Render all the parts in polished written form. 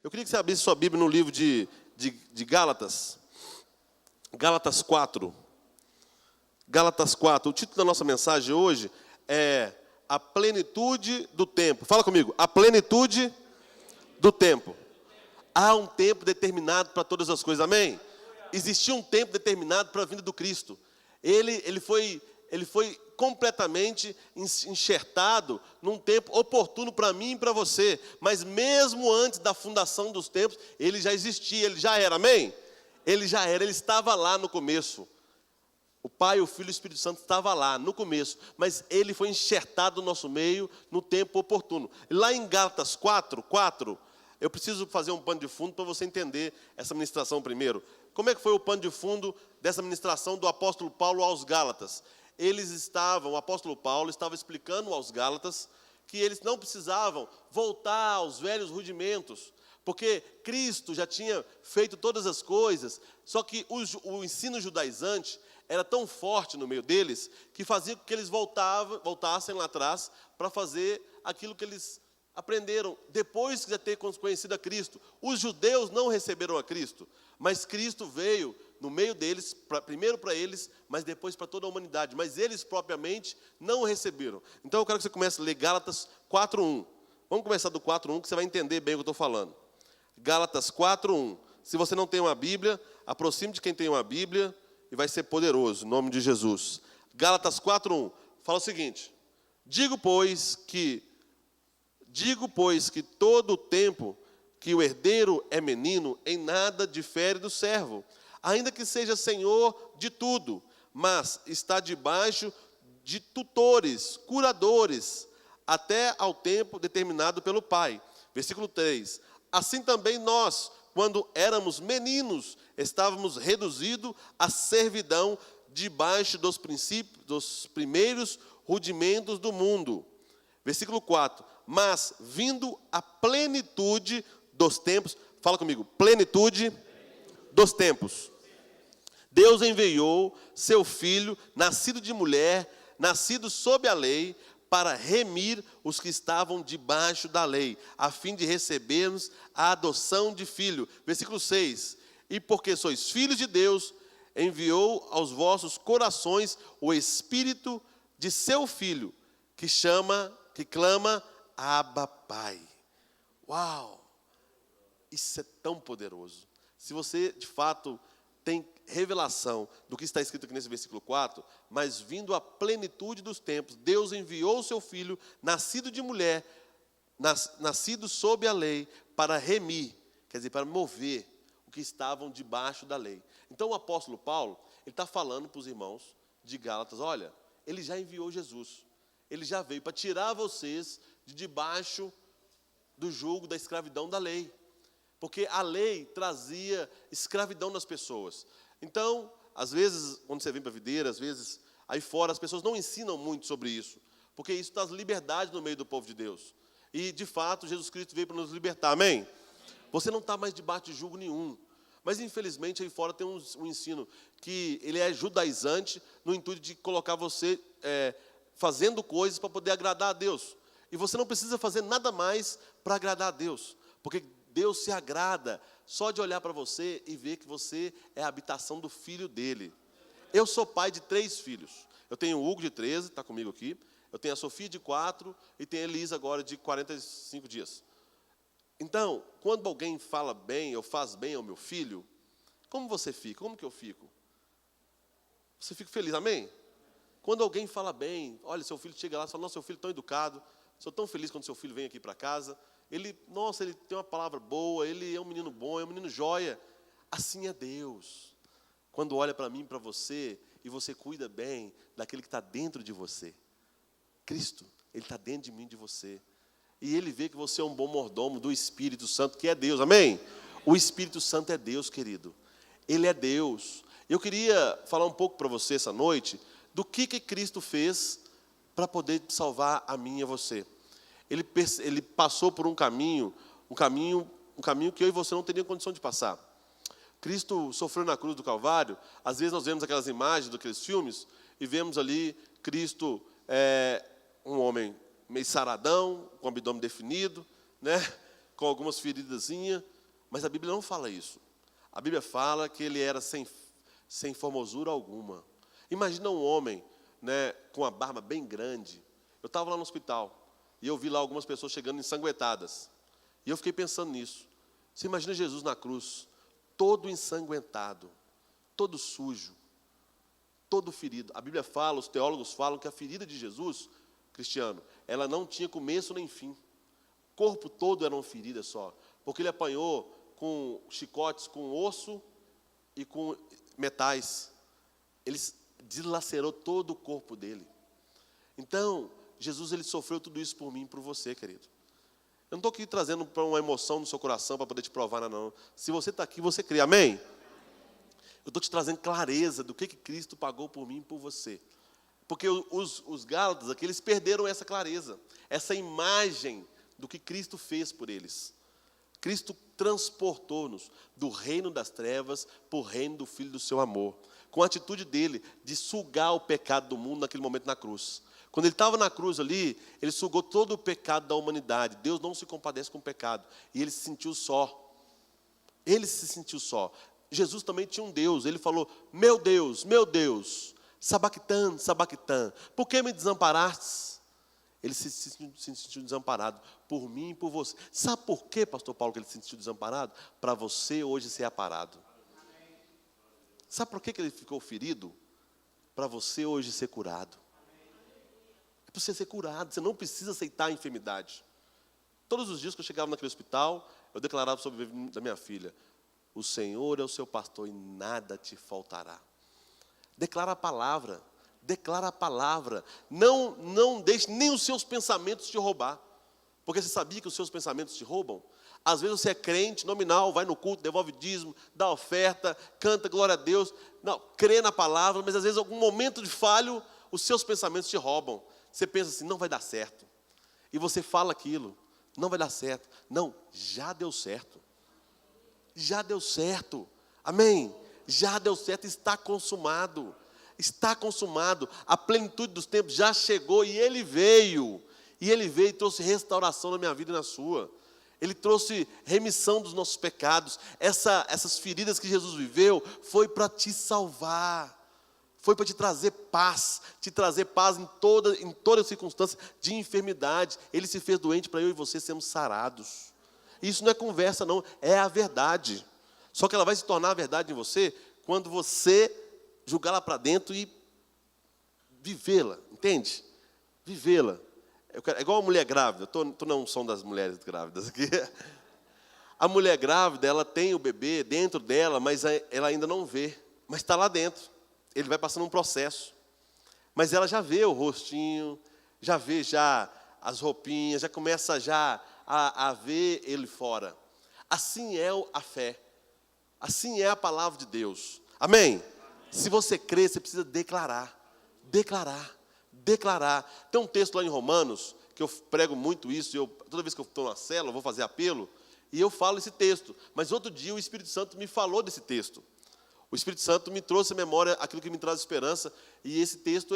Eu queria que você abrisse sua Bíblia no livro de Gálatas. Gálatas 4. Gálatas 4. O título da nossa mensagem hoje é A Plenitude do Tempo. Fala comigo. A plenitude do tempo. Há um tempo determinado para todas as coisas. Amém? Existia um tempo determinado para a vinda do Cristo. Ele foi completamente enxertado num tempo oportuno para mim e para você. Mas mesmo antes da fundação dos tempos, ele já existia, ele já era, amém? Ele já era, ele estava lá no começo. O Pai, o Filho e o Espírito Santo estavam lá no começo, mas ele foi enxertado no nosso meio no tempo oportuno. Lá em Gálatas 4, eu preciso fazer um pano de fundo para você entender essa ministração primeiro. Como é que foi o pano de fundo dessa ministração do apóstolo Paulo aos Gálatas? O apóstolo Paulo estava explicando aos Gálatas que eles não precisavam voltar aos velhos rudimentos, porque Cristo já tinha feito todas as coisas, só que o ensino judaizante era tão forte no meio deles, que fazia com que eles voltassem lá atrás para fazer aquilo que eles aprenderam depois de ter conhecido a Cristo. Os judeus não receberam a Cristo, mas Cristo veio no meio deles, primeiro para eles, mas depois para toda a humanidade. Mas eles propriamente não o receberam. Então eu quero que você comece a ler Gálatas 4:1. Vamos começar do 4:1, que você vai entender bem o que eu estou falando. Gálatas 4:1. Se você não tem uma Bíblia, aproxime de quem tem uma Bíblia e vai ser poderoso, em nome de Jesus. Gálatas 4:1. Fala o seguinte: Digo, pois, que todo o tempo que o herdeiro é menino, em nada difere do servo, ainda que seja senhor de tudo, mas está debaixo de tutores, curadores, até ao tempo determinado pelo Pai. Versículo 3. Assim também nós, quando éramos meninos, estávamos reduzidos à servidão debaixo dos princípios, dos primeiros rudimentos do mundo. Versículo 4. Mas, vindo a plenitude dos tempos, fala comigo, plenitude dos tempos. Deus enviou seu Filho, nascido de mulher, nascido sob a lei, para remir os que estavam debaixo da lei, a fim de recebermos a adoção de filho. Versículo 6. E porque sois filhos de Deus, enviou aos vossos corações o Espírito de seu Filho, que clama, Abba, Pai. Uau! Isso é tão poderoso. Se você, de fato, tem revelação do que está escrito aqui nesse versículo 4, mas vindo a plenitude dos tempos, Deus enviou o seu Filho, nascido de mulher, nascido sob a lei, para remir, quer dizer, para mover o que estavam debaixo da lei. Então o apóstolo Paulo, ele está falando para os irmãos de Gálatas, olha, ele já enviou Jesus, ele já veio para tirar vocês de debaixo do jugo da escravidão da lei. Porque a lei trazia escravidão nas pessoas. Então, às vezes, quando você vem para a videira, às vezes, aí fora, as pessoas não ensinam muito sobre isso. Porque isso traz liberdade no meio do povo de Deus. E, de fato, Jesus Cristo veio para nos libertar. Amém? Você não está mais debaixo de jugo nenhum. Mas, infelizmente, aí fora tem um ensino que ele é judaizante, no intuito de colocar você fazendo coisas para poder agradar a Deus. E você não precisa fazer nada mais para agradar a Deus. Porque Deus se agrada só de olhar para você e ver que você é a habitação do Filho dele. Eu sou pai de 3 filhos. Eu tenho o Hugo de 13, está comigo aqui. Eu tenho a Sofia de 4 e tenho a Elisa agora de 45 dias. Então, quando alguém fala bem ou faz bem ao meu filho, como você fica? Como que eu fico? Você fica feliz, amém? Quando alguém fala bem, olha, seu filho chega lá e fala, nossa, seu filho é tão educado, sou tão feliz quando seu filho vem aqui para casa. Ele tem uma palavra boa, ele é um menino bom, é um menino joia. Assim é Deus. Quando olha para mim, para você, e você cuida bem daquele que está dentro de você. Cristo, ele está dentro de mim, de você. E ele vê que você é um bom mordomo do Espírito Santo, que é Deus, amém? O Espírito Santo é Deus, querido. Ele é Deus. Eu queria falar um pouco para você essa noite, do que Cristo fez para poder salvar a mim e a você. Ele passou por um caminho que eu e você não teríamos condição de passar. Cristo sofreu na cruz do Calvário. Às vezes nós vemos aquelas imagens daqueles filmes e vemos ali Cristo, um homem meio saradão, com o abdômen definido, né? com algumas feridazinhas, mas a Bíblia não fala isso. A Bíblia fala que ele era sem formosura alguma. Imagina um homem, né, com a barba bem grande. Eu estava lá no hospital e eu vi lá algumas pessoas chegando ensanguentadas. E eu fiquei pensando nisso. Você imagina Jesus na cruz, todo ensanguentado, todo sujo, todo ferido. A Bíblia fala, os teólogos falam que a ferida de Jesus, Cristiano, ela não tinha começo nem fim. O corpo todo era uma ferida só, porque ele apanhou com chicotes, com osso e com metais. Ele dilacerou todo o corpo dele. Então, Jesus, ele sofreu tudo isso por mim e por você, querido. Eu não estou aqui trazendo para uma emoção no seu coração para poder te provar, não. Se você está aqui, você crê. Amém? Eu estou te trazendo clareza do que Cristo pagou por mim e por você. Porque os Gálatas aqui, eles perderam essa clareza, essa imagem do que Cristo fez por eles. Cristo transportou-nos do reino das trevas para o reino do Filho do seu amor, com a atitude dele de sugar o pecado do mundo naquele momento na cruz. Quando ele estava na cruz ali, ele sugou todo o pecado da humanidade. Deus não se compadece com o pecado. E ele se sentiu só. Ele se sentiu só. Jesus também tinha um Deus. Ele falou, meu Deus, sabactã, sabactã, por que me desamparastes? Ele se sentiu desamparado por mim e por você. Sabe por quê, pastor Paulo, que ele se sentiu desamparado? Para você hoje ser aparado. Sabe por que ele ficou ferido? Para você hoje ser curado. É para você ser curado, você não precisa aceitar a enfermidade. Todos os dias que eu chegava naquele hospital, eu declarava sobre a vida da minha filha, o Senhor é o seu pastor e nada te faltará. Declara a palavra, declara a palavra. Não deixe nem os seus pensamentos te roubar. Porque você sabia que os seus pensamentos te roubam? Às vezes você é crente, nominal, vai no culto, devolve dízimo, dá oferta, canta glória a Deus. Não, crê na palavra, mas às vezes algum momento de falho, os seus pensamentos te roubam. Você pensa assim, não vai dar certo. E você fala aquilo, não vai dar certo. Não, já deu certo. Já deu certo. Amém? Já deu certo, está consumado. Está consumado. A plenitude dos tempos já chegou e Ele veio. E Ele veio e trouxe restauração na minha vida e na sua. Ele trouxe remissão dos nossos pecados. Essas feridas que Jesus viveu foi para te salvar. Foi para te trazer paz em toda circunstância de enfermidade. Ele se fez doente para eu e você sermos sarados. Isso não é conversa, não, é a verdade. Só que ela vai se tornar a verdade em você quando você julgar-la para dentro e vivê-la, entende? Vivê-la. É igual a mulher grávida, estou na unção das mulheres grávidas aqui. A mulher grávida, ela tem o bebê dentro dela, mas ela ainda não vê, mas está lá dentro. Ele vai passando um processo. Mas ela já vê o rostinho, já vê as roupinhas, já começa a ver ele fora. Assim é a fé. Assim é a palavra de Deus. Amém? Se você crê, você precisa declarar. Declarar. Declarar. Tem um texto lá em Romanos, que eu prego muito isso, toda vez que eu estou na célula, eu vou fazer apelo, e eu falo esse texto. Mas outro dia o Espírito Santo me falou desse texto. O Espírito Santo me trouxe à memória aquilo que me traz esperança, e esse texto,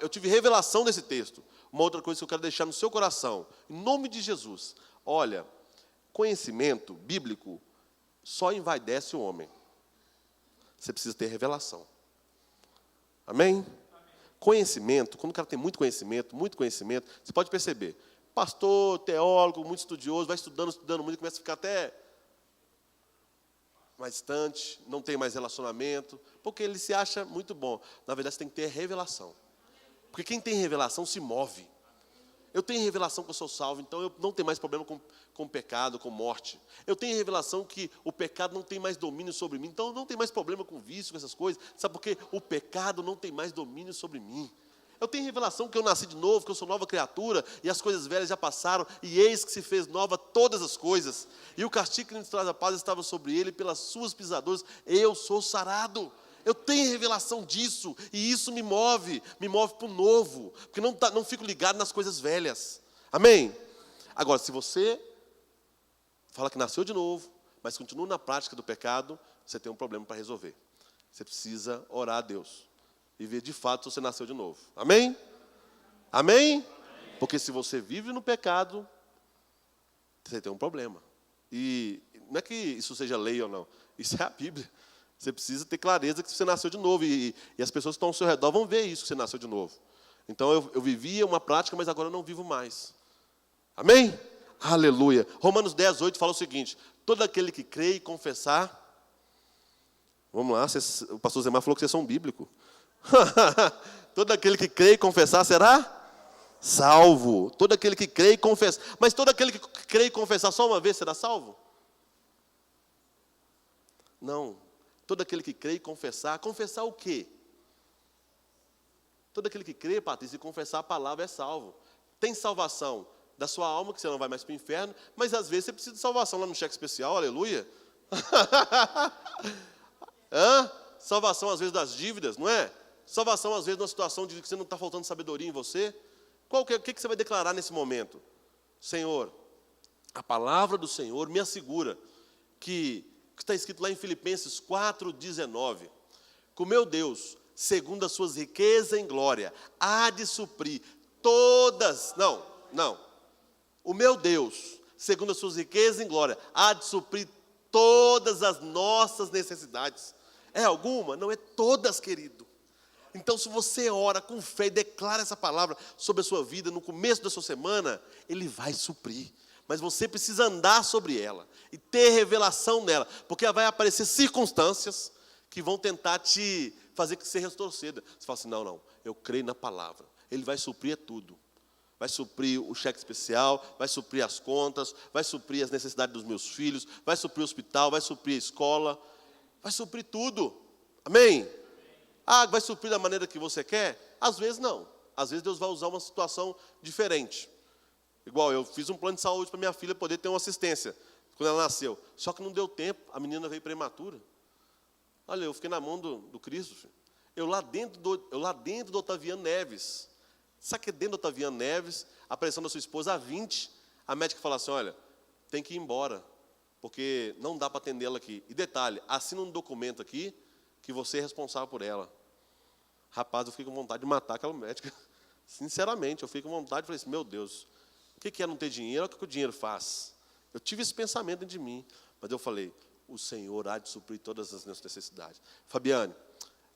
eu tive revelação desse texto. Uma outra coisa que eu quero deixar no seu coração, em nome de Jesus. Olha, conhecimento bíblico só envaidece o homem. Você precisa ter revelação. Amém? Conhecimento, quando o cara tem muito conhecimento, você pode perceber. Pastor, teólogo, muito estudioso, vai estudando muito, começa a ficar até mais distante, não tem mais relacionamento, porque ele se acha muito bom. Na verdade, você tem que ter revelação. Porque quem tem revelação se move. Eu tenho revelação que eu sou salvo, então eu não tenho mais problema com pecado, com morte. Eu tenho revelação que o pecado não tem mais domínio sobre mim, então eu não tenho mais problema com vício, com essas coisas. Sabe por quê? O pecado não tem mais domínio sobre mim. Eu tenho revelação que eu nasci de novo, que eu sou nova criatura, e as coisas velhas já passaram, e eis que se fez nova todas as coisas. E o castigo que nos traz a paz estava sobre ele, pelas suas pisaduras, eu sou sarado. Eu tenho revelação disso, e isso me move para o novo, porque não fico ligado nas coisas velhas. Amém? Agora, se você fala que nasceu de novo, mas continua na prática do pecado, você tem um problema para resolver. Você precisa orar a Deus e ver de fato se você nasceu de novo. Amém? Amém? Porque se você vive no pecado, você tem um problema. E não é que isso seja lei ou não, isso é a Bíblia. Você precisa ter clareza que você nasceu de novo, e as pessoas que estão ao seu redor vão ver isso, que você nasceu de novo. Então, eu vivia uma prática, mas agora eu não vivo mais. Amém? Aleluia. Romanos 10, 8 fala o seguinte: todo aquele que crê e confessar... Vamos lá, o pastor Zemar falou que vocês são bíblicos. Todo aquele que crê e confessar será salvo. Todo aquele que crê e confessar. Mas todo aquele que crê e confessar só uma vez será salvo? Não. Todo aquele que crê e confessar o quê? Todo aquele que crê, Patrícia, e confessar a palavra é salvo. Tem salvação da sua alma, que você não vai mais para o inferno, mas às vezes você precisa de salvação lá no cheque especial, aleluia. Salvação às vezes das dívidas, não é? Salvação às vezes numa situação de que você não está faltando sabedoria em você. O que você vai declarar nesse momento? Senhor, a palavra do Senhor me assegura que está escrito lá em Filipenses 4,19, que o meu Deus, segundo as suas riquezas em glória, há de suprir todas... Não. O meu Deus, segundo as suas riquezas em glória, há de suprir todas as nossas necessidades. É alguma? Não, é todas, querido. Então, se você ora com fé e declara essa palavra sobre a sua vida no começo da sua semana, Ele vai suprir. Mas você precisa andar sobre ela e ter revelação nela, porque vai aparecer circunstâncias que vão tentar te fazer que você retroceda. Você fala assim, não, eu creio na palavra. Ele vai suprir tudo. Vai suprir o cheque especial, vai suprir as contas, vai suprir as necessidades dos meus filhos, vai suprir o hospital, vai suprir a escola, vai suprir tudo. Amém? Vai suprir da maneira que você quer? Às vezes não. Às vezes Deus vai usar uma situação diferente. Igual eu fiz um plano de saúde para minha filha poder ter uma assistência quando ela nasceu. Só que não deu tempo, a menina veio prematura. Olha, eu fiquei na mão do Cristo. Filho. Eu lá dentro do Otaviano Neves. Sabe que dentro do Otaviano Neves, a pressão da sua esposa a 20, a médica fala assim, olha, tem que ir embora, porque não dá para atendê-la aqui. E detalhe, assina um documento aqui, que você é responsável por ela. Rapaz, eu fiquei com vontade de matar aquela médica. Sinceramente, eu fiquei com vontade, falei assim, meu Deus, o que é não ter dinheiro? Olha o que o dinheiro faz. Eu tive esse pensamento dentro de mim, mas eu falei, o Senhor há de suprir todas as minhas necessidades. Fabiane,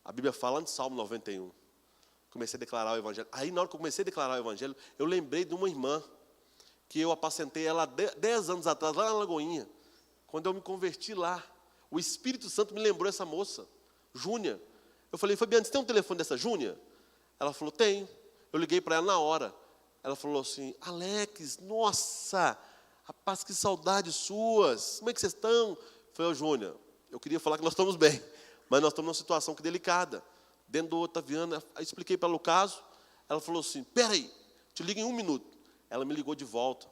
a Bíblia fala no Salmo 91, comecei a declarar o Evangelho. Aí, na hora que eu comecei a declarar o Evangelho, eu lembrei de uma irmã, que eu apacentei ela 10 anos atrás, lá na Lagoinha, quando eu me converti lá. O Espírito Santo me lembrou essa moça, Júnia. Eu falei, Fabiana, você tem um telefone dessa Júnia? Ela falou, tenho. Eu liguei para ela na hora. Ela falou assim, Alex, nossa, rapaz, que saudades suas. Como é que vocês estão? Eu falei, Júnia, eu queria falar que nós estamos bem, mas nós estamos numa situação que delicada. Dentro do Otaviano, aí expliquei para ela o caso. Ela falou assim, peraí, te ligo em 1 minuto. Ela me ligou de volta.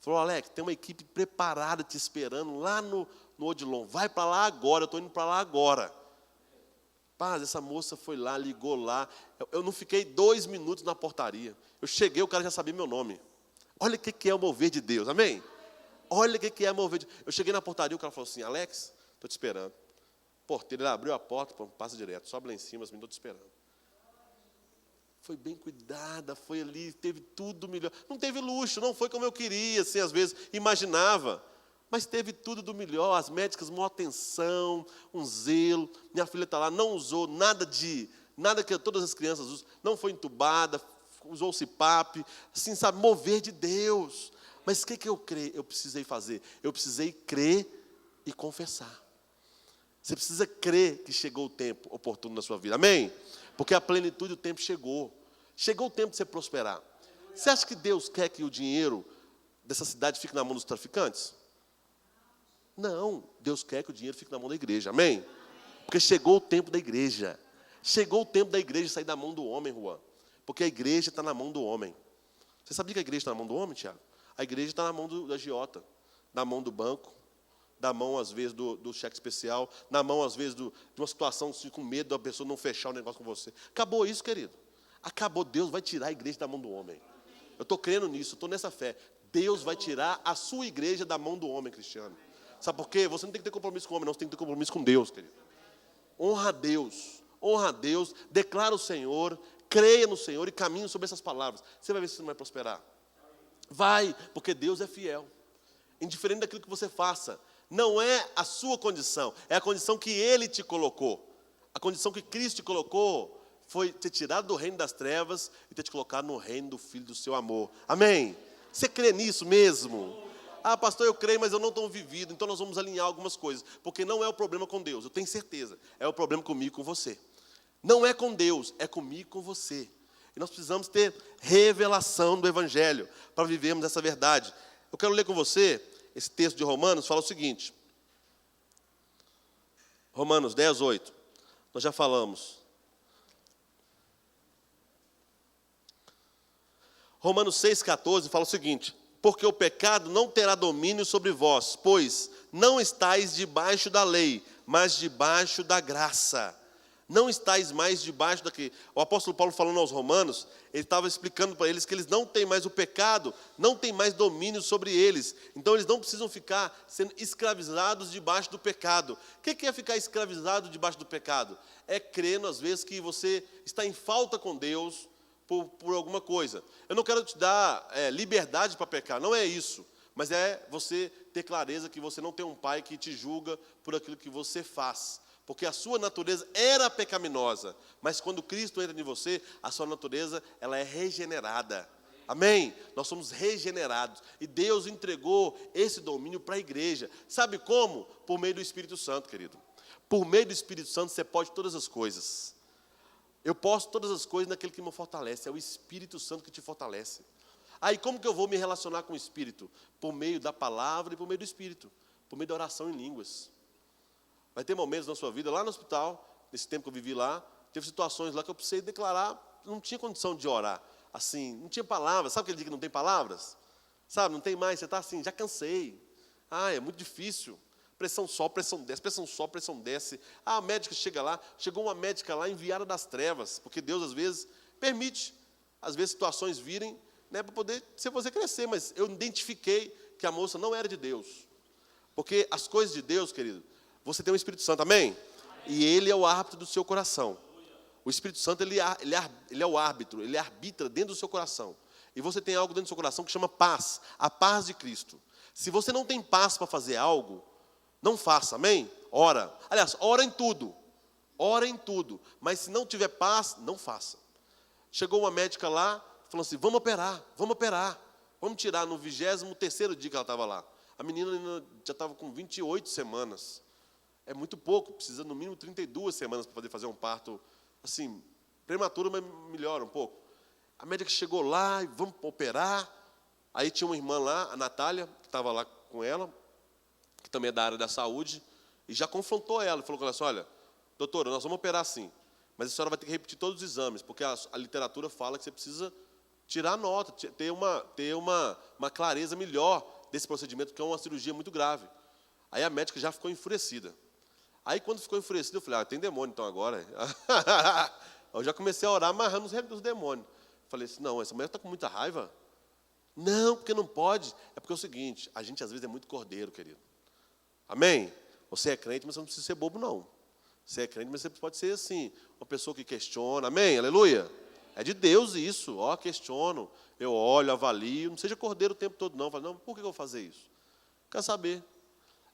Falou, Alex, tem uma equipe preparada te esperando lá no Odilon. Vai para lá agora, eu estou indo para lá agora. Paz, essa moça foi lá, ligou lá. Eu não fiquei 2 minutos na portaria. Eu cheguei, o cara já sabia meu nome. Olha o que é o mover de Deus, amém? Olha o que é o mover de Deus. Eu cheguei na portaria, o cara falou assim, Alex, estou te esperando. Porteiro, ele abriu a porta, passa direto, sobe lá em cima, estou te esperando. Foi bem cuidada, foi ali, teve tudo melhor. Não teve luxo, não foi como eu queria, assim, às vezes imaginava. Mas teve tudo do melhor, as médicas, uma atenção, um zelo. Minha filha está lá, não usou nada que todas as crianças usam, não foi entubada, usou o CPAP, assim, sabe, mover de Deus. Mas o que eu precisei fazer? Eu precisei crer e confessar. Você precisa crer que chegou o tempo oportuno na sua vida, amém? Porque a plenitude do tempo chegou. Chegou o tempo de você prosperar. Você acha que Deus quer que o dinheiro dessa cidade fique na mão dos traficantes? Não, Deus quer que o dinheiro fique na mão da igreja, amém? Porque chegou o tempo da igreja. Chegou o tempo da igreja sair da mão do homem, Juan. Porque a igreja está na mão do homem. Você sabia que a igreja está na mão do homem, Tiago? A igreja está na mão da agiota, na mão do banco, na mão, às vezes, do cheque especial, na mão, às vezes, de uma situação assim, com medo da pessoa não fechar o negócio com você. Acabou isso, querido. Acabou. Deus vai tirar a igreja da mão do homem. Eu estou crendo nisso, eu estou nessa fé. Deus vai tirar a sua igreja da mão do homem, Cristiano. Sabe por quê? Você não tem que ter compromisso com o homem, não. Você tem que ter compromisso com Deus, querido. Honra a Deus, declara o Senhor, creia no Senhor e caminhe sobre essas palavras. Você vai ver se você não vai prosperar. Vai, porque Deus é fiel. indiferente daquilo que você faça. Não é a sua condição, é a condição que Ele te colocou. A condição que Cristo te colocou foi ter tirado do reino das trevas e ter te colocado no reino do Filho do seu amor. Amém? Você crê nisso mesmo? Ah, pastor, eu creio, mas eu não estou vivido, então nós vamos alinhar algumas coisas. Porque não é o problema com Deus, eu tenho certeza. É o problema comigo e com você. Não é com Deus, é comigo e com você. E nós precisamos ter revelação do Evangelho para vivermos essa verdade. Eu quero ler com você esse texto de Romanos, fala o seguinte. Romanos 10, 8. Nós já falamos. Romanos 6,14 fala o seguinte: porque o pecado não terá domínio sobre vós, pois não estáis debaixo da lei, mas debaixo da graça. Não estáis mais debaixo daquele. O apóstolo Paulo falando aos romanos, ele estava explicando para eles que eles não têm mais o pecado, não tem mais domínio sobre eles. Então eles não precisam ficar sendo escravizados debaixo do pecado. O que é ficar escravizado debaixo do pecado? É crendo às vezes que você está em falta com Deus por alguma coisa. Eu não quero te dar liberdade para pecar, não é isso. Mas é você ter clareza que você não tem um pai que te julga por aquilo que você faz. Porque a sua natureza era pecaminosa, mas quando Cristo entra em você, a sua natureza ela é regenerada. Amém? Nós somos regenerados. E Deus entregou esse domínio para a igreja. Sabe como? Por meio do Espírito Santo, querido. Por meio do Espírito Santo você pode todas as coisas. Eu posso todas as coisas naquele que me fortalece. É o Espírito Santo que te fortalece. Aí como que eu vou me relacionar com o Espírito? Por meio da palavra e por meio do Espírito. Por meio da oração em línguas. Vai ter momentos na sua vida, lá no hospital, nesse tempo que eu vivi lá, teve situações lá que eu precisei declarar, não tinha condição de orar. Assim, não tinha palavras. Sabe aquele dia que não tem palavras? Sabe, não tem mais, você está assim, já cansei. Ah, é muito difícil. Pressão sobe, pressão desce, pressão sobe, pressão desce. Ah, a médica chega lá, chegou uma médica lá enviada das trevas, porque Deus às vezes permite, às vezes situações virem, né, para poder ser você crescer, mas eu identifiquei que a moça não era de Deus. Porque as coisas de Deus, querido, você tem o Espírito Santo, amém? E Ele é o árbitro do seu coração. O Espírito Santo, ele é o árbitro, ele arbitra dentro do seu coração. E você tem algo dentro do seu coração que chama paz, a paz de Cristo. Se você não tem paz para fazer algo, não faça, amém? Ora. Aliás, ora em tudo. Ora em tudo. Mas se não tiver paz, não faça. Chegou uma médica lá, falou assim, vamos operar. Vamos tirar no 23º dia que ela estava lá. A menina já estava com 28 semanas. É muito pouco, precisa no mínimo 32 semanas para poder fazer um parto, assim, prematuro, mas melhora um pouco. A médica chegou lá e vamos operar. Aí tinha uma irmã lá, a Natália, que estava lá com ela, que também é da área da saúde, e já confrontou ela, falou com ela assim, olha, doutora, nós vamos operar sim, mas a senhora vai ter que repetir todos os exames, porque a literatura fala que você precisa tirar nota, ter uma clareza melhor desse procedimento, que é uma cirurgia muito grave. Aí a médica já ficou enfurecida. Aí, quando ficou enfurecido, eu falei, tem demônio então agora. Eu já comecei a orar amarrando os demônios. Falei assim, não, essa mulher está com muita raiva. Não, porque não pode. É porque é o seguinte, a gente às vezes é muito cordeiro, querido. Amém? Você é crente, mas você não precisa ser bobo, não. Você é crente, mas você pode ser assim, uma pessoa que questiona. Amém? Aleluia? É de Deus isso. Questiono, eu olho, avalio. Não seja cordeiro o tempo todo, não. Falo, não, por que eu vou fazer isso? Quer saber?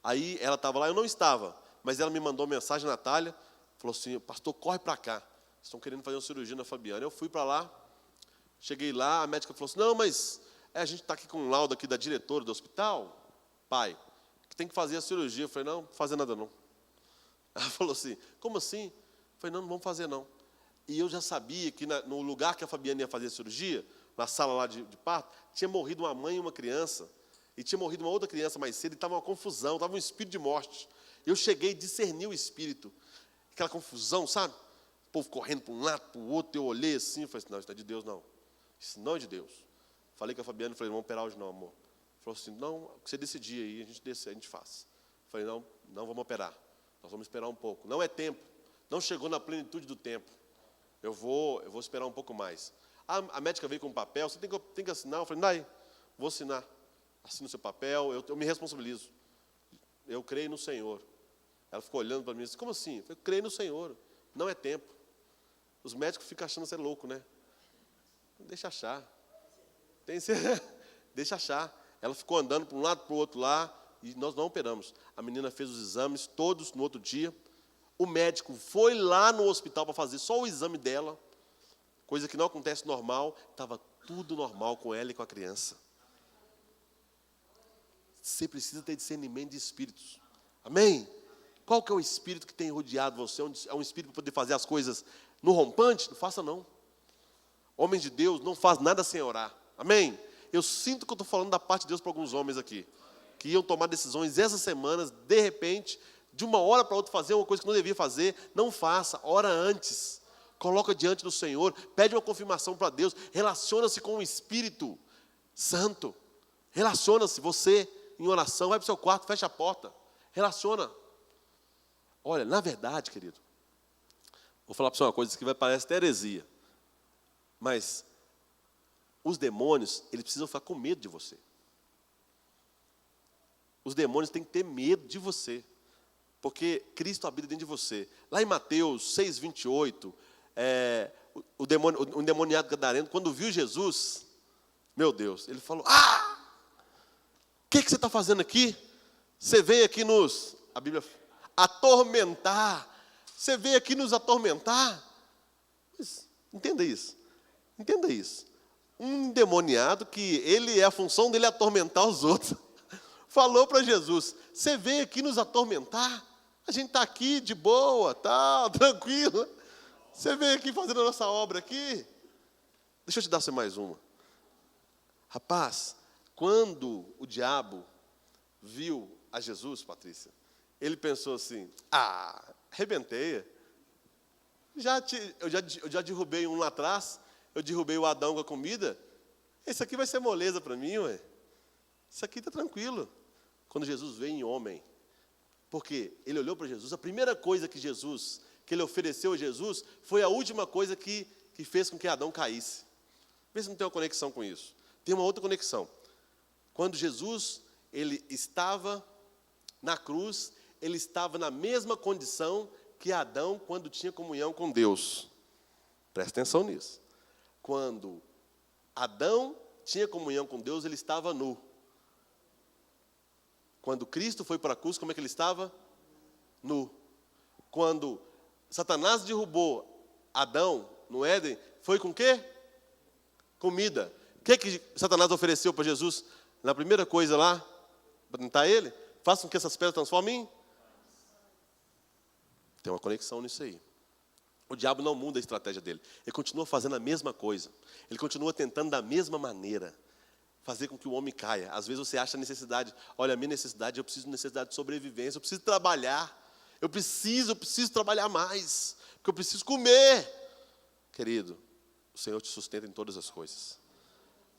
Aí ela estava lá, eu não estava. Mas ela me mandou uma mensagem, Natália, falou assim, pastor, corre para cá. Estão querendo fazer uma cirurgia na Fabiana. Eu fui para lá, cheguei lá, a médica falou assim, não, mas a gente está aqui com um laudo aqui da diretora do hospital, pai, que tem que fazer a cirurgia. Eu falei, não vou fazer nada não. Ela falou assim, como assim? Eu falei, não vamos fazer não. E eu já sabia que no lugar que a Fabiana ia fazer a cirurgia, na sala lá de parto, tinha morrido uma mãe e uma criança, e tinha morrido uma outra criança mais cedo, e estava uma confusão, estava um espírito de morte. Eu cheguei e discerni o espírito. Aquela confusão, sabe? O povo correndo para um lado, para o outro. Eu olhei assim e falei assim, não, isso não é de Deus, não. Isso não é de Deus. Falei com a Fabiana, falei, não vamos operar hoje não, amor. Falou assim, não, o que você decidir aí, a gente faz. Falei, não vamos operar. Nós vamos esperar um pouco. Não é tempo. Não chegou na plenitude do tempo. Eu vou esperar um pouco mais. A médica veio com um papel, você tem que assinar. Eu falei, daí, vou assinar. Assina o seu papel, eu me responsabilizo. Eu creio no Senhor. Ela ficou olhando para mim e disse, como assim? Eu falei, creio no Senhor. Não é tempo. Os médicos ficam achando que você é louco, né? Deixa achar. Deixa achar. Ela ficou andando para um lado para o outro lá, e nós não operamos. A menina fez os exames todos no outro dia. O médico foi lá no hospital para fazer só o exame dela, coisa que não acontece normal. Estava tudo normal com ela e com a criança. Você precisa ter discernimento de espíritos. Amém? Qual que é o espírito que tem rodeado você? É um espírito para poder fazer as coisas no rompante? Não faça não. Homem de Deus não faz nada sem orar. Amém? Eu sinto que eu estou falando da parte de Deus para alguns homens aqui, que iam tomar decisões essas semanas, de repente, de uma hora para outra fazer uma coisa que não devia fazer. Não faça, ora antes. Coloca diante do Senhor, pede uma confirmação para Deus, relaciona-se com o Espírito Santo. Relaciona-se, você, em oração, vai para o seu quarto, fecha a porta. Relaciona. Olha, na verdade, querido, vou falar para você uma coisa que vai parecer até heresia, mas os demônios, eles precisam ficar com medo de você. Os demônios têm que ter medo de você, porque Cristo habita dentro de você. Lá em Mateus 6:28, o endemoniado gadareno, quando viu Jesus, meu Deus, ele falou: o que você está fazendo aqui? Você veio aqui a Bíblia, atormentar. Você veio aqui nos atormentar? Mas, entenda isso. Entenda isso. Um endemoniado que a função dele é atormentar os outros, falou para Jesus: você veio aqui nos atormentar? A gente está aqui de boa, tal, tranquilo. Você veio aqui fazendo a nossa obra aqui? Deixa eu te dar mais uma. Rapaz, quando o diabo viu a Jesus, Patrícia, ele pensou assim: arrebentei. Eu já derrubei um lá atrás, eu derrubei o Adão com a comida. Esse aqui vai ser moleza para mim, ué. Isso aqui está tranquilo. Quando Jesus veio em homem, porque ele olhou para Jesus, a primeira coisa que ele ofereceu a Jesus, foi a última coisa que fez com que Adão caísse. Vê se não tem uma conexão com isso. Tem uma outra conexão. Quando Jesus, ele estava na cruz, ele estava na mesma condição que Adão quando tinha comunhão com Deus. Presta atenção nisso. Quando Adão tinha comunhão com Deus, ele estava nu. Quando Cristo foi para a cruz, como é que ele estava? Nu. Quando Satanás derrubou Adão no Éden, foi com o quê? Comida. O que Satanás ofereceu para Jesus? Na primeira coisa lá, para tentar ele, faça com que essas pedras transformem em... Tem uma conexão nisso aí. O diabo não muda a estratégia dele. Ele continua fazendo a mesma coisa. Ele continua tentando da mesma maneira fazer com que o homem caia. Às vezes você acha necessidade. Olha, a minha necessidade, eu preciso de necessidade de sobrevivência. Eu preciso trabalhar. Eu preciso trabalhar mais. Porque eu preciso comer. Querido, o Senhor te sustenta em todas as coisas.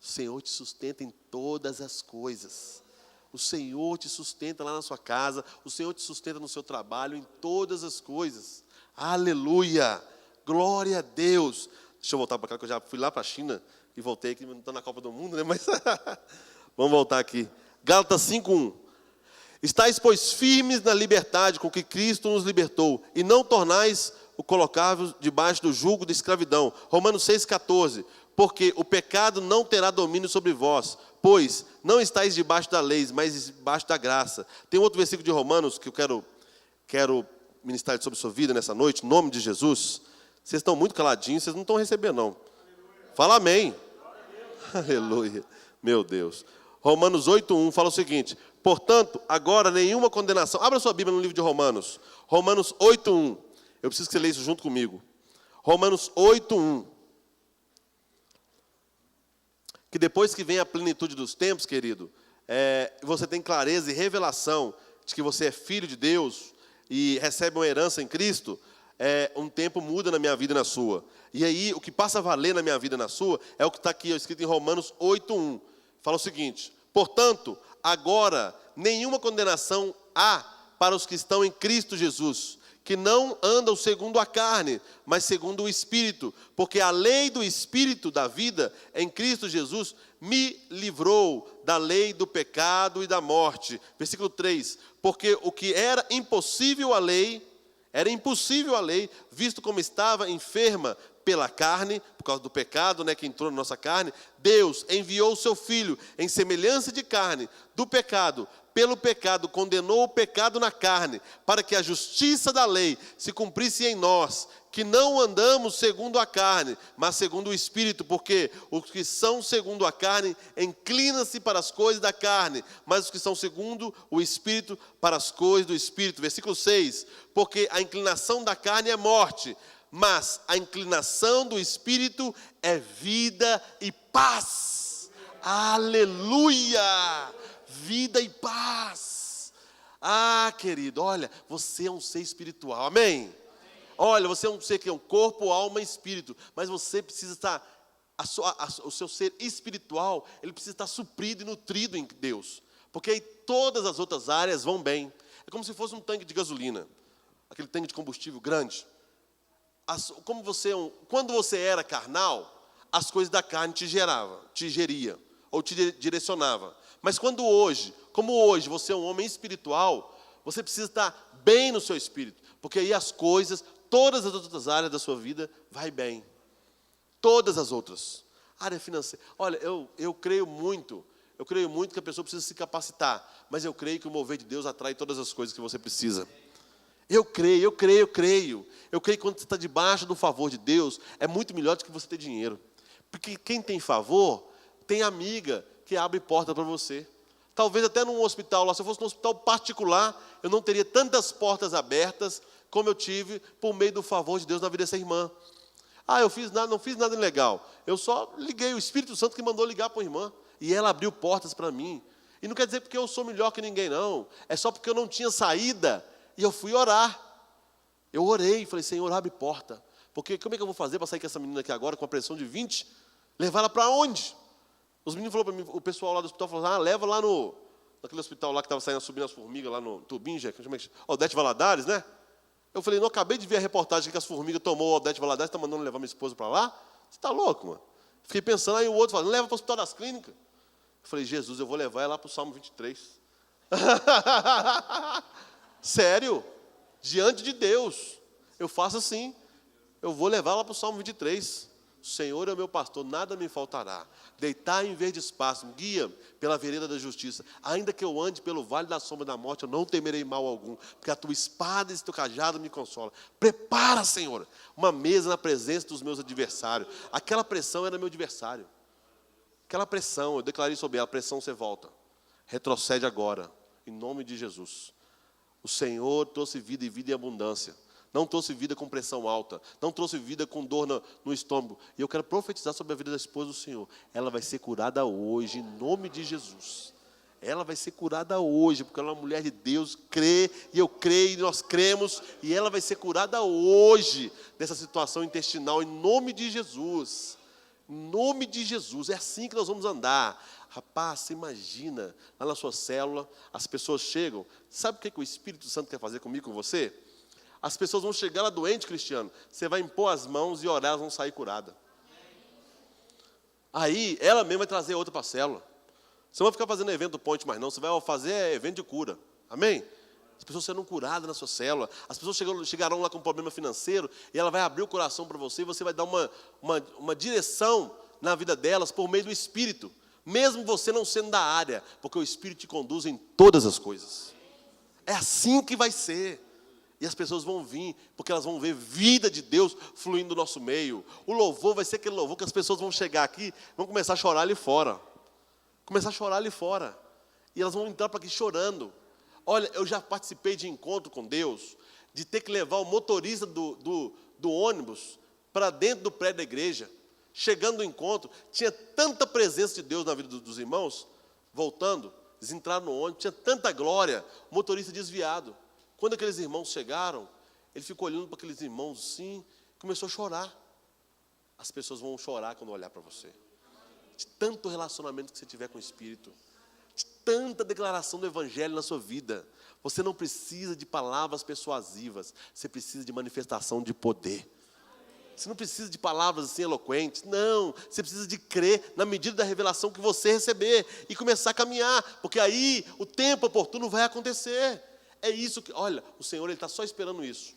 O Senhor te sustenta em todas as coisas. O Senhor te sustenta lá na sua casa. O Senhor te sustenta no seu trabalho, em todas as coisas. Aleluia! Glória a Deus! Deixa eu voltar para cá, que eu já fui lá para a China e voltei aqui, não estou na Copa do Mundo, né? Mas vamos voltar aqui. Gálatas 5:1. Estais, pois, firmes na liberdade com que Cristo nos libertou, e não tornais o colocável debaixo do jugo de escravidão. Romanos 6,14. Porque o pecado não terá domínio sobre vós, pois não estáis debaixo da lei, mas debaixo da graça. Tem outro versículo de Romanos que eu quero ministrar sobre a sua vida nessa noite, em nome de Jesus. Vocês estão muito caladinhos, vocês não estão recebendo, não. Fala amém. Aleluia. Meu Deus. Romanos 8:1 fala o seguinte: portanto, agora nenhuma condenação. Abra sua Bíblia no livro de Romanos. Romanos 8:1. Eu preciso que você leia isso junto comigo. Romanos 8:1. Que depois que vem a plenitude dos tempos, querido, você tem clareza e revelação de que você é filho de Deus e recebe uma herança em Cristo, um tempo muda na minha vida e na sua. E aí, o que passa a valer na minha vida e na sua, é o que está aqui escrito em Romanos 8:1. Fala o seguinte: portanto, agora, nenhuma condenação há para os que estão em Cristo Jesus, que não andam segundo a carne, mas segundo o Espírito, porque a lei do Espírito da vida em Cristo Jesus me livrou da lei do pecado e da morte. Versículo 3, porque o que era impossível à lei, Era impossível a lei, visto como estava enferma pela carne, por causa do pecado, que entrou na nossa carne. Deus enviou o seu Filho em semelhança de carne, do pecado. Pelo pecado, condenou o pecado na carne, para que a justiça da lei se cumprisse em nós, que não andamos segundo a carne, mas segundo o Espírito, porque os que são segundo a carne inclinam-se para as coisas da carne, mas os que são segundo o Espírito para as coisas do Espírito. Versículo 6, porque a inclinação da carne é morte, mas a inclinação do Espírito é vida e paz. Aleluia! Vida e paz. Ah, querido, olha, você é um ser espiritual, amém? Olha, você é um ser que é um corpo, alma e espírito, mas você precisa estar, o seu ser espiritual, ele precisa estar suprido e nutrido em Deus, porque aí todas as outras áreas vão bem. É como se fosse um tanque de gasolina, aquele tanque de combustível grande. Quando você era carnal, as coisas da carne te geria, ou te direcionava. Mas como hoje você é um homem espiritual, você precisa estar bem no seu espírito, porque aí todas as outras áreas da sua vida vai bem. Todas as outras. Área financeira. Olha, eu creio muito que a pessoa precisa se capacitar, mas eu creio que o mover de Deus atrai todas as coisas que você precisa. Eu creio. Eu creio que quando você está debaixo do favor de Deus, é muito melhor do que você ter dinheiro. Porque quem tem favor, tem amiga que abre porta para você. Talvez até num hospital lá, se eu fosse num hospital particular, eu não teria tantas portas abertas como eu tive por meio do favor de Deus na vida dessa irmã. Eu não fiz nada ilegal. Eu só liguei, o Espírito Santo que mandou ligar para a irmã. E ela abriu portas para mim. E não quer dizer porque eu sou melhor que ninguém, não. É só porque eu não tinha saída. E eu fui orar. Eu orei, falei, Senhor, abre porta. Porque como é que eu vou fazer para sair com essa menina aqui agora, com a pressão de 20? Levar ela para onde? Os meninos falaram para mim, o pessoal lá do hospital falou, leva lá naquele hospital lá que estava subindo as formigas, lá no Tubinja, Odete Valadares, né? Eu falei, não, acabei de ver a reportagem que as formigas tomou o Odete Valadares, está mandando levar minha esposa para lá? Você está louco, mano? Fiquei pensando, aí o outro falou, leva para o hospital das clínicas. Eu falei, Jesus, eu vou levar ela para o Salmo 23. Sério? Diante de Deus. Eu faço assim. Eu vou levar ela para o Salmo 23. O Senhor é o meu pastor, nada me faltará. Deitar em verde espaço, guia pela vereda da justiça. Ainda que eu ande pelo vale da sombra da morte, eu não temerei mal algum, porque a tua espada e o teu cajado me consolam. Prepara, Senhor, uma mesa na presença dos meus adversários. Aquela pressão era meu adversário. Aquela pressão, eu declarei sobre ela, pressão você volta. Retrocede agora, em nome de Jesus. O Senhor trouxe vida e vida em abundância. Não trouxe vida com pressão alta. Não trouxe vida com dor no estômago. E eu quero profetizar sobre a vida da esposa do Senhor. Ela vai ser curada hoje, em nome de Jesus. Ela vai ser curada hoje, porque ela é uma mulher de Deus, crê, e eu creio, e nós cremos, e ela vai ser curada hoje, dessa situação intestinal, em nome de Jesus. Em nome de Jesus. É assim que nós vamos andar. Rapaz, você imagina, lá na sua célula, as pessoas chegam. Sabe o que o Espírito Santo quer fazer comigo, com você? As pessoas vão chegar lá doente, Cristiano. Você vai impor as mãos e orar, elas vão sair curadas. Aí, ela mesma vai trazer outra para a célula. Você não vai ficar fazendo evento do Ponte mais não. Você vai fazer evento de cura. Amém? As pessoas serão curadas na sua célula. As pessoas chegarão lá com um problema financeiro e ela vai abrir o coração para você e você vai dar uma direção na vida delas por meio do Espírito. Mesmo você não sendo da área. Porque o Espírito te conduz em todas as coisas. É assim que vai ser. E as pessoas vão vir, porque elas vão ver vida de Deus fluindo no nosso meio. O louvor vai ser aquele louvor que as pessoas vão chegar aqui, vão começar a chorar ali fora. Começar a chorar ali fora. E elas vão entrar para aqui chorando. Olha, eu já participei de encontro com Deus, de ter que levar o motorista do ônibus para dentro do prédio da igreja. Chegando no encontro, tinha tanta presença de Deus na vida dos irmãos, voltando, eles entraram no ônibus, tinha tanta glória, o motorista desviado. Quando aqueles irmãos chegaram, ele ficou olhando para aqueles irmãos assim, começou a chorar. As pessoas vão chorar quando olhar para você. De tanto relacionamento que você tiver com o Espírito, de tanta declaração do Evangelho na sua vida. Você não precisa de palavras persuasivas, você precisa de manifestação de poder. Você não precisa de palavras assim eloquentes, não. Você precisa de crer na medida da revelação que você receber e começar a caminhar, porque aí o tempo oportuno vai acontecer. É isso que, olha, o Senhor está só esperando isso.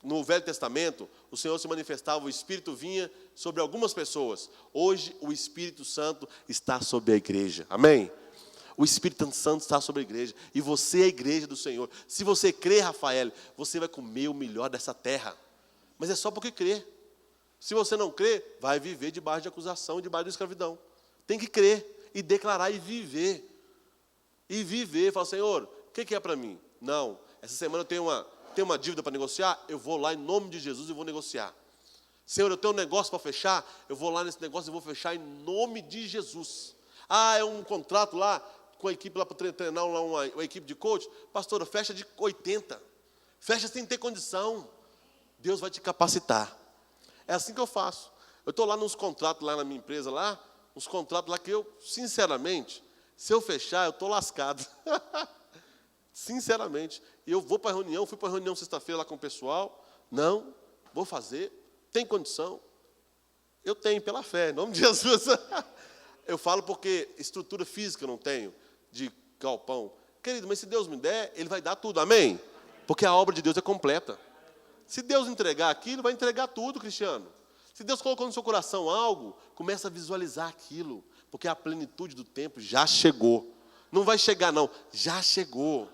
No Velho Testamento, o Senhor se manifestava, o Espírito vinha sobre algumas pessoas. Hoje, o Espírito Santo está sobre a igreja. Amém? O Espírito Santo está sobre a igreja. E você é a igreja do Senhor. Se você crê, Rafael, você vai comer o melhor dessa terra. Mas é só porque crê. Se você não crê, vai viver debaixo de acusação, debaixo de escravidão. Tem que crer e declarar e viver. E viver. Fala, Senhor, o que é para mim? Não, essa semana eu tenho uma dívida para negociar, eu vou lá em nome de Jesus e vou negociar. Senhor, eu tenho um negócio para fechar, eu vou lá nesse negócio e vou fechar em nome de Jesus. Ah, é um contrato lá, com a equipe lá para treinar uma equipe de coach. Pastora, fecha de 80. Fecha sem ter condição. Deus vai te capacitar. É assim que eu faço. Eu estou lá nos contratos lá na minha empresa, lá, uns contratos lá que eu, sinceramente, se eu fechar, eu estou lascado. Sinceramente. E eu vou para a reunião, fui para a reunião sexta-feira lá com o pessoal. Não, vou fazer. Tem condição? Eu tenho, pela fé, em nome de Jesus. Eu falo porque estrutura física eu não tenho, de galpão. Querido, mas se Deus me der, Ele vai dar tudo, amém? Porque a obra de Deus é completa. Se Deus entregar aquilo, vai entregar tudo, Cristiano. Se Deus colocou no seu coração algo, começa a visualizar aquilo, porque a plenitude do tempo já chegou. Não vai chegar, não, já chegou.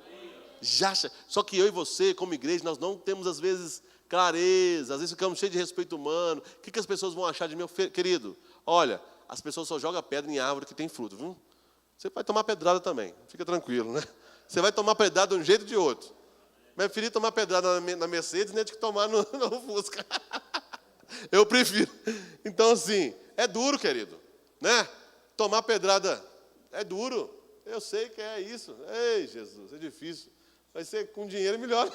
Só que eu e você, como igreja, nós não temos, às vezes, clareza, às vezes ficamos cheios de respeito humano. O que as pessoas vão achar de mim? Querido, olha, as pessoas só jogam pedra em árvore que tem fruto, viu? Você vai tomar pedrada também, fica tranquilo, né? Você vai tomar pedrada de um jeito ou de outro. Mas preferi tomar pedrada na Mercedes, né, do que tomar no Fusca. Eu prefiro. Então, assim, é duro, querido, né? Tomar pedrada é duro. Eu sei que é isso. Ei, Jesus, é difícil. Vai ser com dinheiro melhor.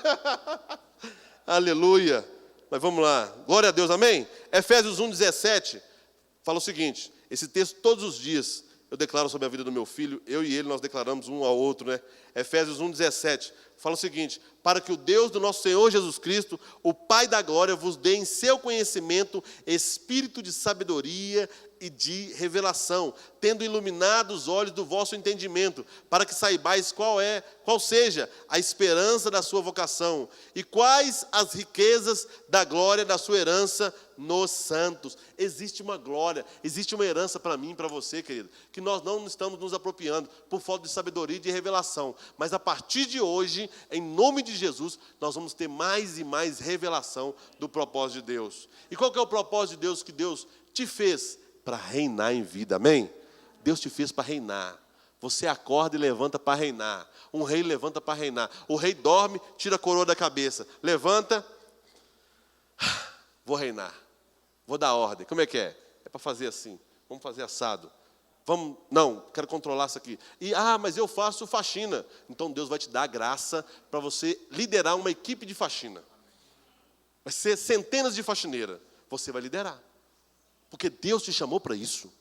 Aleluia. Mas vamos lá. Glória a Deus, amém? Efésios 1:17 fala o seguinte. Esse texto, todos os dias, eu declaro sobre a vida do meu filho. Eu e ele, nós declaramos um ao outro, né? Efésios 1:17 fala o seguinte. Para que o Deus do nosso Senhor Jesus Cristo, o Pai da glória, vos dê em seu conhecimento espírito de sabedoria e de revelação, tendo iluminado os olhos do vosso entendimento, para que saibais qual seja a esperança da sua vocação, e quais as riquezas da glória da sua herança nos santos. Existe uma glória, existe uma herança para mim e para você, querido, que nós não estamos nos apropriando por falta de sabedoria e de revelação, mas a partir de hoje, em nome de Jesus, nós vamos ter mais e mais revelação do propósito de Deus. E qual que é o propósito de Deus que Deus te fez? Para reinar em vida, amém? Deus te fez para reinar. Você acorda e levanta para reinar. Um rei levanta para reinar. O rei dorme, tira a coroa da cabeça. Levanta, vou reinar. Vou dar ordem. Como é que é? É para fazer assim. Vamos fazer assado. Não, quero controlar isso aqui. Mas eu faço faxina. Então Deus vai te dar a graça para você liderar uma equipe de faxina. Vai ser centenas de faxineiras. Você vai liderar. Porque Deus te chamou para isso.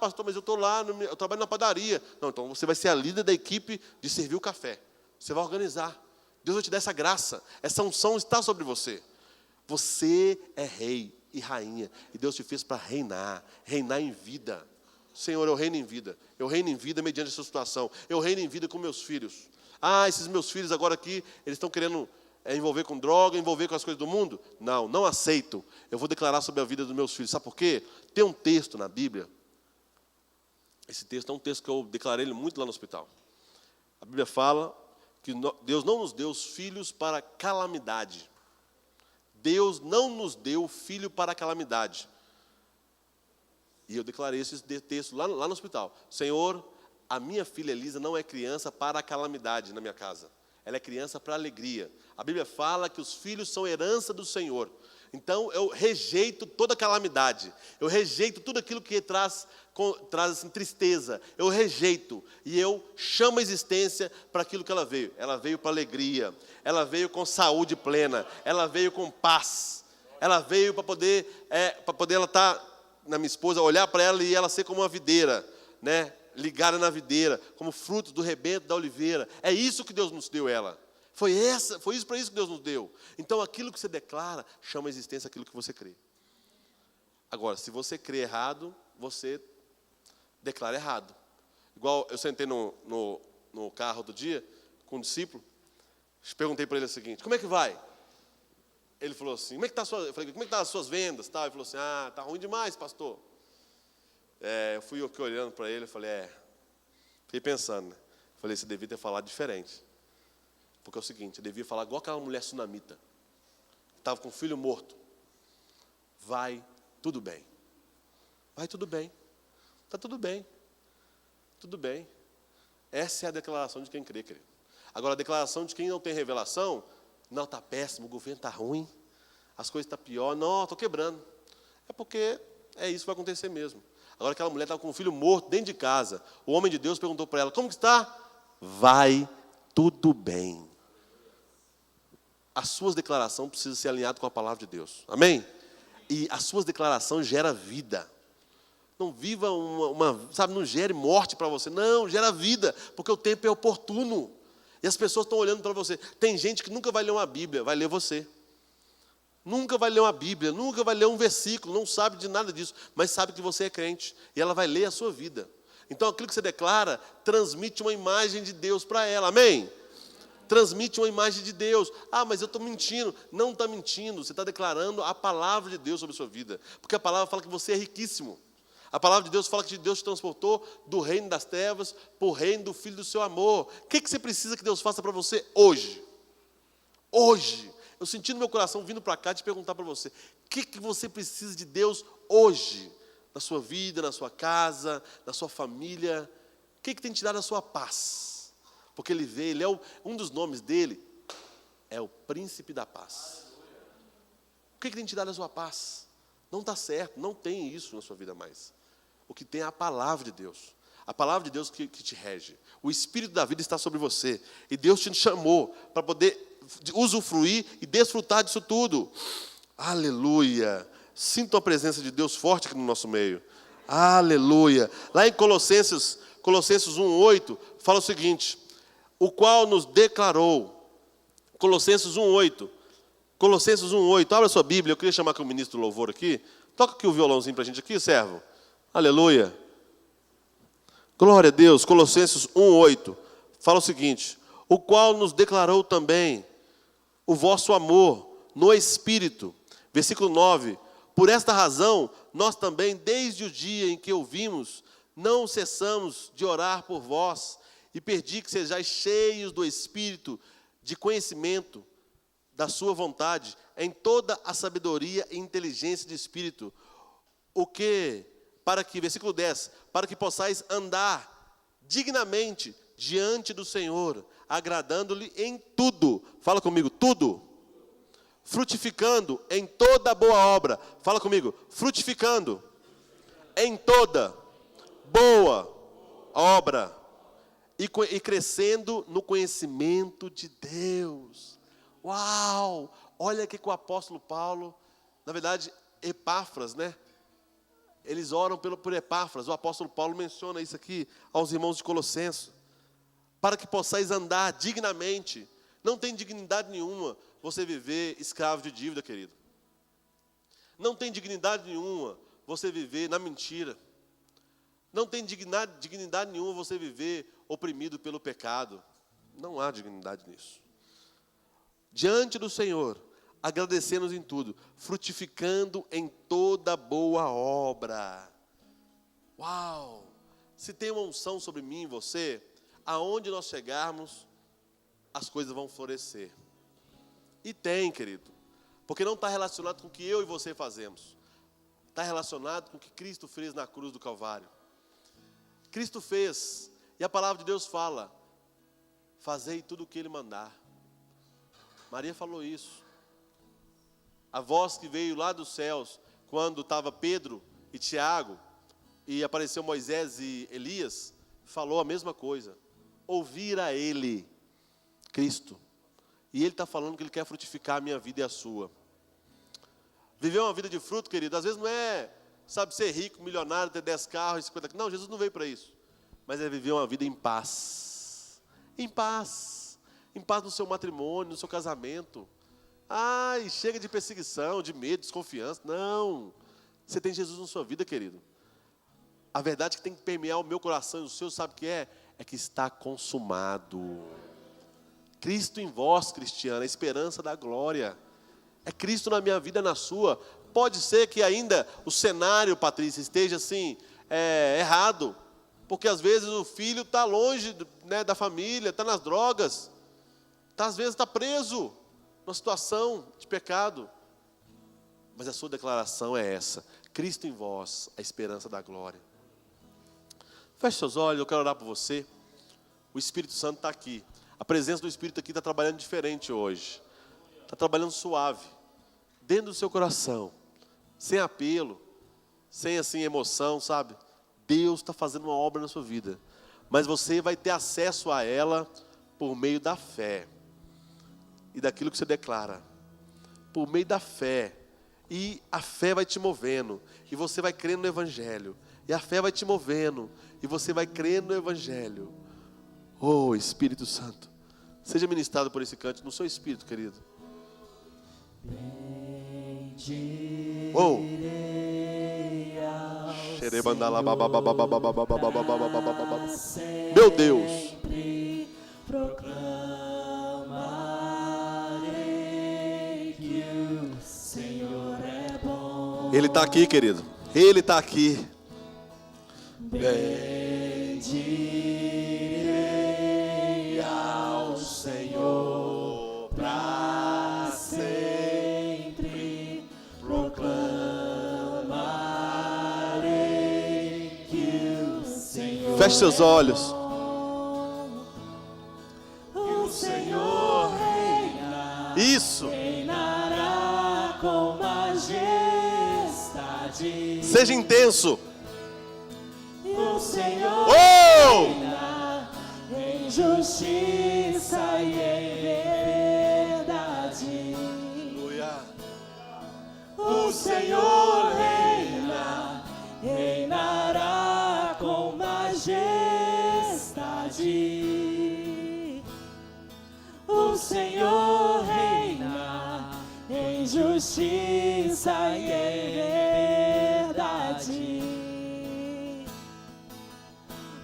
Pastor, mas eu estou lá, eu trabalho na padaria. Não, então você vai ser a líder da equipe de servir o café. Você vai organizar. Deus vai te dar essa graça. Essa unção está sobre você. Você é rei e rainha. E Deus te fez para reinar. Reinar em vida. Senhor, eu reino em vida. Eu reino em vida mediante essa situação. Eu reino em vida com meus filhos. Esses meus filhos agora aqui, eles estão querendo envolver com droga, envolver com as coisas do mundo? Não, não aceito. Eu vou declarar sobre a vida dos meus filhos. Sabe por quê? Tem um texto na Bíblia. Esse texto é um texto que eu declarei ele muito lá no hospital. A Bíblia fala que Deus não nos deu os filhos para calamidade. Deus não nos deu filho para calamidade. E eu declarei esse texto lá no hospital. Senhor, a minha filha Elisa não é criança para a calamidade na minha casa. Ela é criança para alegria. A Bíblia fala que os filhos são herança do Senhor. Então, eu rejeito toda calamidade. Eu rejeito tudo aquilo que traz assim, tristeza. Eu rejeito. E eu chamo a existência para aquilo que ela veio. Ela veio para alegria. Ela veio com saúde plena. Ela veio com paz. Ela veio para poder ela estar, na minha esposa, olhar para ela e ela ser como uma videira, né? Ligada na videira, como frutos do rebento da oliveira. É isso que Deus nos deu ela. Foi isso para isso que Deus nos deu. Então, aquilo que você declara, chama a existência aquilo que você crê. Agora, se você crê errado, você declara errado. Igual eu sentei no carro outro dia, com um discípulo, perguntei para ele o seguinte, como é que vai? Ele falou assim, como é que tá eu falei, como é que tá as suas vendas? Ele falou assim, tá ruim demais, pastor. Eu fui aqui olhando para ele, falei, fiquei pensando, né? Falei, você devia ter falado diferente. Porque é o seguinte, eu devia falar igual aquela mulher sunamita, que estava com um filho morto. Vai tudo bem. Vai tudo bem. Está tudo bem. Tudo bem. Essa é a declaração de quem crê, querido. Agora, a declaração de quem não tem revelação, não, está péssimo, o governo está ruim, as coisas estão pior, não, estou quebrando. É porque é isso que vai acontecer mesmo. Agora, aquela mulher estava com um filho morto dentro de casa. O homem de Deus perguntou para ela, como que está? Vai tudo bem. As suas declarações precisam ser alinhadas com a palavra de Deus. Amém? E as suas declarações geram vida. Não viva não gere morte para você. Não, gera vida, porque o tempo é oportuno. E as pessoas estão olhando para você. Tem gente que nunca vai ler uma Bíblia, vai ler você. Nunca vai ler uma Bíblia, nunca vai ler um versículo, não sabe de nada disso, mas sabe que você é crente. E ela vai ler a sua vida. Então, aquilo que você declara, transmite uma imagem de Deus para ela. Amém? Transmite uma imagem de Deus. Mas eu estou mentindo. Não está mentindo. Você está declarando a palavra de Deus sobre a sua vida. Porque a palavra fala que você é riquíssimo. A palavra de Deus fala que Deus te transportou do reino das trevas para o reino do Filho do seu amor. O que você precisa que Deus faça para você hoje? Hoje. Eu senti no meu coração, vindo para cá, te perguntar para você. O que você precisa de Deus hoje? Na sua vida, na sua casa, na sua família. O que tem te dado a sua paz? Porque ele é um dos nomes dele, é o príncipe da paz. O que tem te dado a sua paz? Não está certo, não tem isso na sua vida mais. O que tem é a palavra de Deus. A palavra de Deus que te rege. O Espírito da vida está sobre você. E Deus te chamou para poder usufruir e desfrutar disso tudo. Aleluia. Sinto a presença de Deus forte aqui no nosso meio. Aleluia. Lá em Colossenses 1:8, fala o seguinte: o qual nos declarou. Colossenses 1:8. Colossenses 1:8. Abra sua Bíblia. Eu queria chamar aqui o ministro do louvor aqui. Toca aqui o violãozinho para a gente aqui, servo. Aleluia. Glória a Deus. Colossenses 1:8. Fala o seguinte: o qual nos declarou também o vosso amor no Espírito. Versículo 9. Por esta razão, nós também, desde o dia em que ouvimos, não cessamos de orar por vós e pedir que sejais cheios do Espírito, de conhecimento da sua vontade, em toda a sabedoria e inteligência de Espírito. Versículo 10, para que possais andar dignamente diante do Senhor, agradando-lhe em tudo. Fala comigo, tudo. Frutificando em toda boa obra. Fala comigo, frutificando em toda boa obra. E crescendo no conhecimento de Deus. Uau! Olha aqui que o apóstolo Paulo, na verdade, Epáfras, né? Eles oram por Epáfras. O apóstolo Paulo menciona isso aqui aos irmãos de Colossenses. Para que possais andar dignamente. Não tem dignidade nenhuma você viver escravo de dívida, querido. Não tem dignidade nenhuma você viver na mentira. Não tem dignidade nenhuma você viver oprimido pelo pecado. Não há dignidade nisso. Diante do Senhor, agradecendo-nos em tudo, frutificando em toda boa obra. Uau! Se tem uma unção sobre mim e você, aonde nós chegarmos, as coisas vão florescer. E tem, querido, porque não está relacionado com o que eu e você fazemos. Está relacionado com o que Cristo fez na cruz do Calvário. Cristo fez, e a palavra de Deus fala: fazei tudo o que Ele mandar. Maria falou isso. A voz que veio lá dos céus, quando estava Pedro e Tiago, e apareceu Moisés e Elias, falou a mesma coisa. Ouvir a Ele, Cristo. E Ele está falando que Ele quer frutificar a minha vida e a sua. Viver uma vida de fruto, querido, às vezes não é, ser rico, milionário, ter 10 carros e 50 carros. Não, Jesus não veio para isso. Mas é viver uma vida em paz. Em paz. Em paz no seu matrimônio, no seu casamento. Chega de perseguição, de medo, desconfiança. Não. Você tem Jesus na sua vida, querido. A verdade que tem que permear o meu coração e o seu, sabe o que é? É que está consumado. Cristo em vós, cristiano, a esperança da glória. É Cristo na minha vida, na sua. Pode ser que ainda o cenário, Patrícia, esteja assim, errado. Porque às vezes o filho está longe, né, da família, está nas drogas. Às vezes está preso numa situação de pecado. Mas a sua declaração é essa: Cristo em vós, a esperança da glória. Feche seus olhos, eu quero orar por você. O Espírito Santo está aqui. A presença do Espírito aqui está trabalhando diferente hoje. Está trabalhando suave, dentro do seu coração, sem apelo, sem assim emoção, sabe? Deus está fazendo uma obra na sua vida, mas você vai ter acesso a ela por meio da fé e daquilo que você declara, por meio da fé. E a fé vai te movendo, e você vai crendo no Evangelho, e a fé vai te movendo, e você vai crendo no Evangelho. Oh, Espírito Santo, seja ministrado por esse canto no seu espírito, querido. Oh. Meu Deus. Ele está aqui, querido. Ele está aqui. Bendirei ao Senhor para sempre. Proclamarei que o Senhor. Feche seus olhos. O Senhor reina. Isso. Reinará com majestade. Seja intenso. O Senhor reina em justiça e em verdade. O Senhor reina, reinará com majestade. O Senhor reina em justiça e em verdade.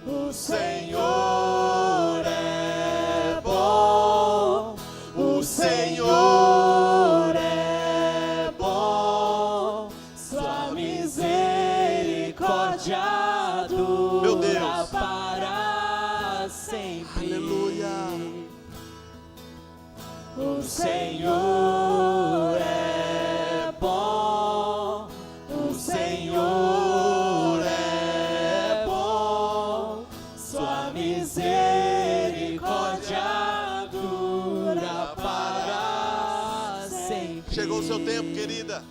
O Senhor é bom, o Senhor é bom, sua misericórdia dura para sempre. Aleluia. O Senhor é bom, o Senhor é bom, sua misericórdia dura para sempre. Chegou o seu tempo, querida.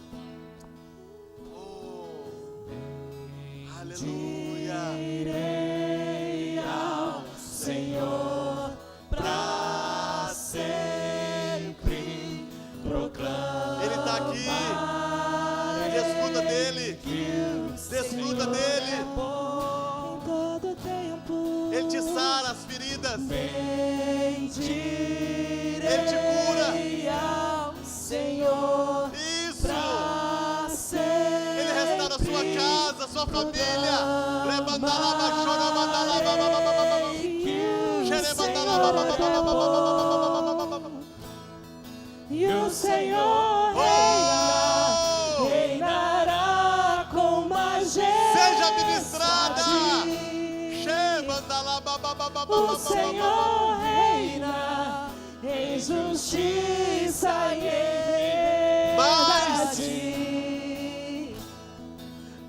Oh, aleluia. Direi ao Senhor para sempre proclamar. Ele está aqui. Desfruta dele. Desfruta dele. Em todo tempo. Ele te sara as feridas. Ele te cura. Ao Senhor. Isso. Ele restaura a sua casa, a sua família. E o Senhor reina, reinará com majestade. Seja ministrada. O Senhor reina em justiça e em verdade.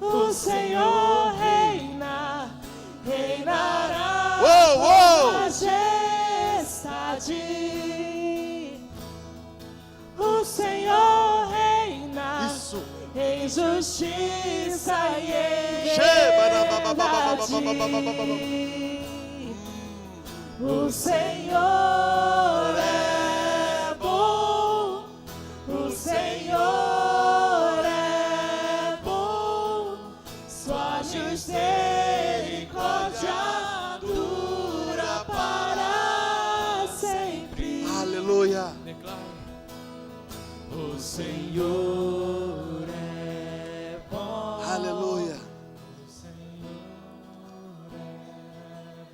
O Senhor reina, reinará com majestade. O Senhor reina. Isso. Em justiça e em verdade. O Senhor é bom. O Senhor é bom. Sua misericórdia dura para sempre. Aleluia. O Senhor é bom. Aleluia. O Senhor é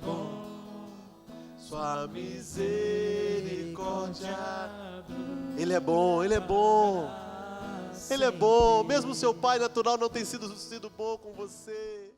bom. Sua misericórdia. Ele é bom, Ele é bom. Ele é bom, mesmo seu pai natural não tem sido bom com você.